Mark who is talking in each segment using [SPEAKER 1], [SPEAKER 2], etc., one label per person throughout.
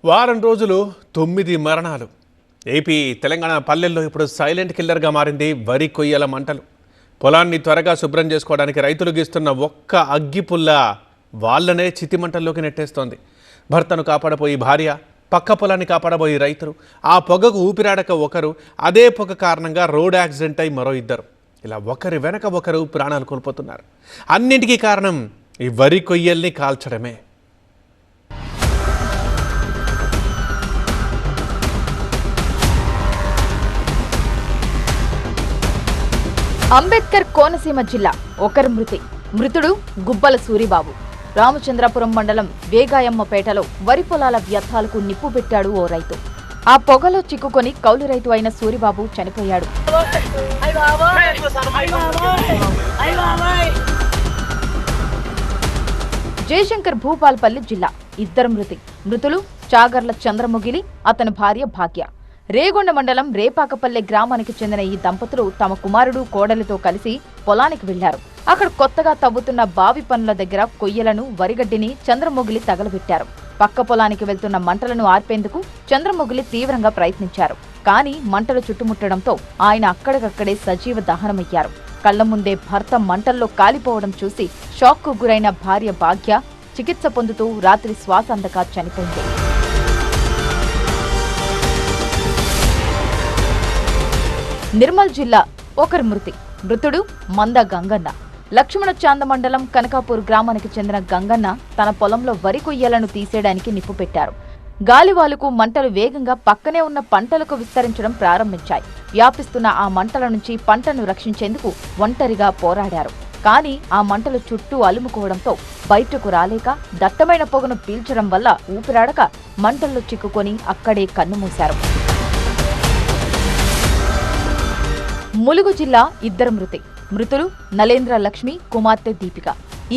[SPEAKER 1] వారం రోజులు 9 మరణాలు. ఏపీ తెలంగాణ పల్లెల్లో ఇప్పుడు సైలెంట్ కిల్లర్గా మారింది వరి కొయ్యల మంటలు. పొలాన్ని త్వరగా శుభ్రం చేసుకోవడానికి రైతులు గీస్తున్న ఒక్క అగ్గిపుల్ల వాళ్ళనే చితిమంటల్లోకి నెట్టేస్తోంది. భర్తను కాపాడబోయి భార్య, పక్క పొలాన్ని కాపాడబోయి రైతులు, ఆ పొగకు ఊపిరాడక ఒకరు, అదే పొగ కారణంగా రోడ్ యాక్సిడెంట్ అయి మరో ఇద్దరు, ఇలా ఒకరి వెనక ఒకరు ప్రాణాలు కోల్పోతున్నారు. అన్నింటికీ కారణం ఈ వరి కొయ్యల్ని కాల్చడమే.
[SPEAKER 2] అంబేద్కర్ కోనసీమ జిల్లా ఒకరి మృతుడు గుబ్బల సూరిబాబు. రామచంద్రపురం మండలం వేగాయమ్మపేటలో వరి పొలాల వ్యర్థాలకు నిప్పు పెట్టాడు ఓ రైతు. ఆ పొగలో చిక్కుకొని కౌలు రైతు అయిన సూరిబాబు చనిపోయాడు. జయశంకర్ భూపాలపల్లి జిల్లా ఇద్దరు మృతులు చాగర్ల చంద్రముగిలి, అతని భార్య భాగ్య. రేగొండ మండలం రేపాకపల్లె గ్రామానికి చెందిన ఈ దంపతులు తమ కుమారుడు కోడలితో కలిసి పొలానికి వెళ్లారు. అక్కడ కొత్తగా తవ్వుతున్న బావి పనుల దగ్గర కొయ్యలను, వరిగడ్డిని చంద్రమొగిలి తగలబెట్టారు. పక్క పొలానికి వెళ్తున్న మంటలను ఆర్పేందుకు చంద్రమొగిలి తీవ్రంగా ప్రయత్నించారు. కానీ మంటలు చుట్టుముట్టడంతో ఆయన అక్కడికక్కడే సజీవ దహనమయ్యారు. కళ్ల ముందే భర్త మంటల్లో కాలిపోవడం చూసి షాక్కు గురైన భార్య భాగ్య చికిత్స పొందుతూ రాత్రి శ్వాస అందక చనిపోయింది. నిర్మల్ జిల్లా ఒకరి మృతుడు మంద గంగన్న. లక్ష్మణ చాంద మండలం కనకాపూర్ గ్రామానికి చెందిన గంగన్న తన పొలంలో వరి కొయ్యలను తీసేయడానికి నిప్పు పెట్టారు. గాలివాలుకు మంటలు వేగంగా పక్కనే ఉన్న పంటలకు విస్తరించడం ప్రారంభించాయి. వ్యాపిస్తున్న ఆ మంటల నుంచి పంటను రక్షించేందుకు ఒంటరిగా పోరాడారు. కానీ ఆ మంటలు చుట్టూ అలుముకోవడంతో బయటకు రాలేక దట్టమైన పొగను పీల్చడం వల్ల ఊపిరాడక మంటల్లో చిక్కుకొని అక్కడే కన్నుమూశారు. ములుగు జిల్లా ఇద్దరు మృతులు నలేంద్ర లక్ష్మి, కుమార్తె దీపిక.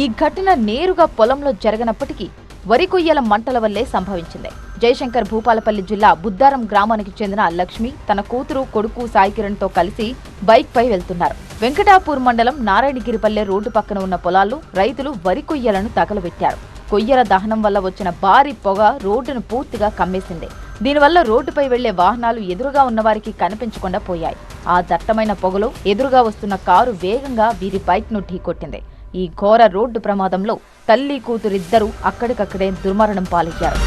[SPEAKER 2] ఈ ఘటన నేరుగా పొలంలో జరగనప్పటికీ వరి కొయ్యల మంటల వల్లే సంభవించింది. జయశంకర్ భూపాలపల్లి జిల్లా బుద్దారం గ్రామానికి చెందిన లక్ష్మి తన కూతురు, కొడుకు సాయికిరణ్ తో కలిసి బైక్ పై వెళ్తున్నారు. వెంకటాపూర్ మండలం నారాయణగిరిపల్లె రోడ్డు పక్కన ఉన్న పొలాల్లో రైతులు వరి కొయ్యలను తగలబెట్టారు. కొయ్యల దహనం వల్ల వచ్చిన భారీ పొగ రోడ్డును పూర్తిగా కమ్మేసింది. దీనివల్ల రోడ్డుపై వెళ్లే వాహనాలు ఎదురుగా ఉన్నవారికి కనిపించకుండా పోయాయి. ఆ దట్టమైన పొగలో ఎదురుగా వస్తున్న కారు వేగంగా వీరి బైక్ ను ఢీకొట్టింది. ఈ ఘోర రోడ్డు ప్రమాదంలో తల్లి, కూతురిద్దరూ అక్కడికక్కడే దుర్మరణం పాలయ్యారు.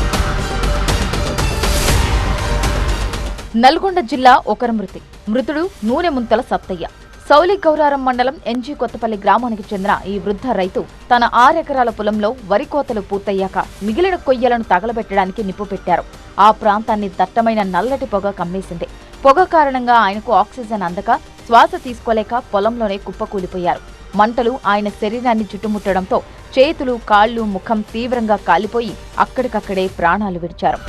[SPEAKER 2] నల్గొండ జిల్లా ఒకరి మృతుడు నూనె ముంతల సత్తయ్య. సౌలి గౌరారం మండలం ఎన్జీ కొత్తపల్లి గ్రామానికి చెందిన ఈ వృద్ధ రైతు తన 6 ఎకరాల పొలంలో వరి కోతలు పూర్తయ్యాక మిగిలిన కొయ్యలను తగలబెట్టడానికి నిప్పు పెట్టారు. ఆ ప్రాంతాన్ని దట్టమైన నల్లటి పొగ కమ్మేసింది. పొగ కారణంగా ఆయనకు ఆక్సిజన్ అందక శ్వాస తీసుకోలేక పొలంలోనే కుప్పకూలిపోయారు. మంటలు ఆయన శరీరాన్ని చుట్టుముట్టడంతో చేతులు, కాళ్లు, ముఖం తీవ్రంగా కాలిపోయి అక్కడికక్కడే ప్రాణాలు విడిచారు.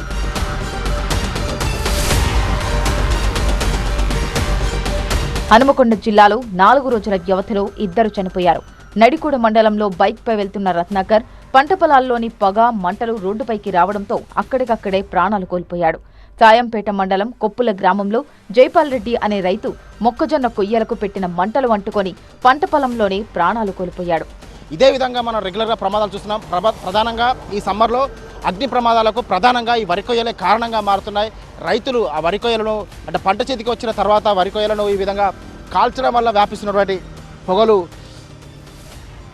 [SPEAKER 2] హనుమకొండ జిల్లాలో 4 రోజుల వ్యవధిలో ఇద్దరు చనిపోయారు. నడికూడ మండలంలో బైక్ పై వెళ్తున్న రత్నాకర్ పంట పొలాల్లోని పొగ, మంటలు రోడ్డుపైకి రావడంతో అక్కడికక్కడే ప్రాణాలు కోల్పోయాడు. సాయంపేట మండలం కొప్పుల గ్రామంలో జైపాల్ రెడ్డి అనే రైతు మొక్కజొన్న కొయ్యలకు పెట్టిన మంటలు అంటుకొని పంట పొలంలోనే ప్రాణాలు కోల్పోయాడు.
[SPEAKER 3] ఇదే విధంగా మనం రెగ్యులర్గా ప్రమాదాలు చూస్తున్నాం. ప్రధానంగా ఈ సమ్మర్లో అగ్ని ప్రమాదాలకు ప్రధానంగా ఈ వరి కొయ్యలే కారణంగా మారుతున్నాయి. రైతులు ఆ వరి కొయ్యలను అంటే పంట చేతికి వచ్చిన తర్వాత వరి కొయ్యలను ఈ విధంగా కాల్చడం వల్ల వ్యాపిస్తున్నటువంటి పొగలు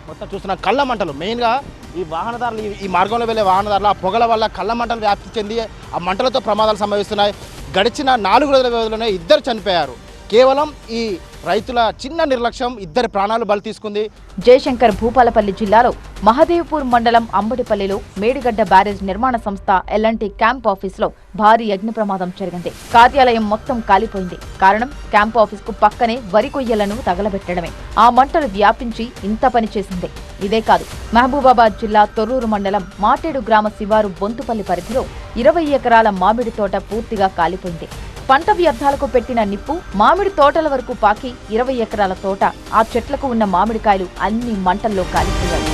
[SPEAKER 3] మొత్తం చూస్తున్నాం. కళ్ళ మంటలు మెయిన్గా ఈ వాహనదారులు, ఈ మార్గంలో వెళ్ళే వాహనదారులు ఆ పొగల వల్ల కళ్ళ మంటలు వ్యాప్తి చెంది ఆ మంటలతో ప్రమాదాలు సంభవిస్తున్నాయి. గడిచిన 4 రోజుల వ్యవధిలోనే ఇద్దరు చనిపోయారు. కేవలం ఈ రైతుల చిన్న నిర్లక్ష్యం ఇద్దరి ప్రాణాలు బలి తీసుకుంది.
[SPEAKER 2] జయశంకర్ భూపాలపల్లి జిల్లాలో మహదేవ్పూర్ మండలం అంబడిపల్లిలో మేడిగడ్డ బ్యారేజ్ నిర్మాణ సంస్థ ఎల్ఎన్టీ క్యాంప్ ఆఫీసులో భారీ అగ్ని ప్రమాదం జరిగింది. కార్యాలయం మొత్తం కాలిపోయింది. కారణం క్యాంప్ ఆఫీస్ కు పక్కనే వరి కొయ్యలను తగలబెట్టడమే. ఆ మంటలు వ్యాపించి ఇంత పని చేసింది. ఇదే కాదు, మహబూబాబాద్ జిల్లా తొర్రూరు మండలం మాటేడు గ్రామ శివారు బొంతుపల్లి పరిధిలో 20 ఎకరాల మామిడి తోట పూర్తిగా కాలిపోయింది. పంట వ్యర్థాలకు పెట్టిన నిప్పు మామిడి తోటల వరకు పాకి 20 ఎకరాల తోట, ఆ చెట్లకు ఉన్న మామిడికాయలు అన్ని మంటల్లో కాలిపోయాయి.